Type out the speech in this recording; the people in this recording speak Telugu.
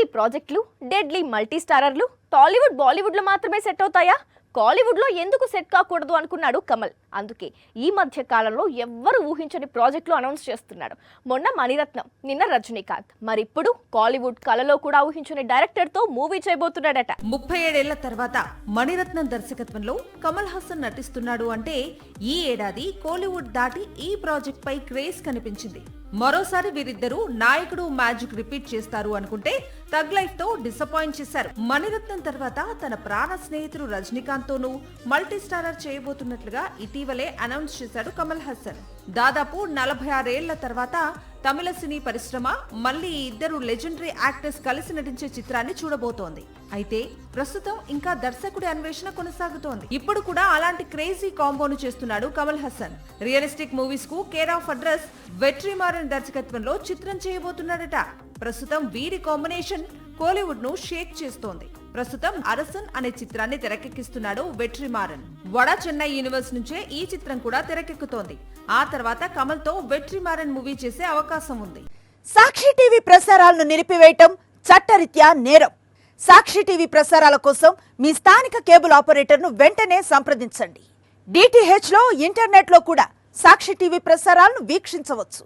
భారీ ప్రాజెక్టులు, డెడ్లీ మల్టీ స్టారర్లు టాలీవుడ్ బాలీవుడ్ లో మాత్రమే సెట్ అవుతాయా? కాలీవుడ్ లో ఎందుకు సెట్ కాకూడదు అనుకున్నాడు కమల్. అందుకే ఈ మధ్య కాలంలో ఎవ్వరు ఊహించని ప్రాజెక్టులు అనౌన్స్ చేస్తున్నాడు. మొన్న మణిరత్నం, నిన్న రజనీకాంత్, మరిప్పుడు కాలీవుడ్ కళలో కూడా ఊహించని డైరెక్టర్ తో మూవీ చేయబోతున్నాడట. 37 ఏళ్ల తర్వాత మణిరత్నం దర్శకత్వంలో కమల్ హాసన్ నటిస్తున్నాడు అంటే ఈ ఏడాది కోలీవుడ్ దాటి ఈ ప్రాజెక్ట్ పై క్రేజ్ కనిపించింది. మరోసారి వీరిద్దరూ నాయకుడు మ్యాజిక్ రిపీట్ చేస్తారు అనుకుంటే తగ్ లైఫ్ తో డిసప్పాయింట్ చేశారు. మణిరత్నం తర్వాత తన ప్రాణ స్నేహితుడు రజనీకాంత్ తోనూ మల్టీ స్టారర్ చేయబోతున్నట్లుగా ఇటీవలే అనౌన్స్ చేశాడు కమల్ హాసన్. దాదాపు 46 ఏళ్ల తర్వాత తమిళ సినీ పరిశ్రమ మళ్లీ ఇద్దరు లెజెండరీ యాక్టర్స్ కలిసి నటించే చిత్రాన్ని చూడబోతోంది. అయితే ప్రస్తుతం ఇంకా దర్శకుడి అన్వేషణ కొనసాగుతోంది. ఇప్పుడు కూడా అలాంటి క్రేజీ కాంబోను చేస్తున్నాడు కమల్ హాసన్. రియలిస్టిక్ మూవీస్ కు కేర్ ఆఫ్ అడ్రస్ వెట్రిమారన్ దర్శకత్వంలో చిత్రం చేయబోతున్నాడట. ప్రస్తుతం వీరి కాంబినేషన్ కోలీవుడ్ ను షేక్ చేస్తోంది. ప్రస్తుతం అరసన్ అనే చిత్రాన్ని తెరకెక్కిస్తున్నాడు వెట్రిమారన్. వడ చెన్నై యూనివర్స్ నుంచే ఈ చిత్రం కూడా తెరకెక్కుతోంది. ఆ తర్వాత కమల్ తో వెట్రిమారన్ మూవీ చేసే అవకాశం ఉంది. సాక్షి టీవీ ప్రసారాలను నిలిపివేయటం చట్టరీత్యా నేరం. సాక్షి టీవీ ప్రసారాల కోసం మీ స్థానిక కేబుల్ ఆపరేటర్ను వెంటనే సంప్రదించండి. డిటిహెచ్ లో, ఇంటర్నెట్ లో కూడా సాక్షి టీవీ ప్రసారాలను వీక్షించవచ్చు.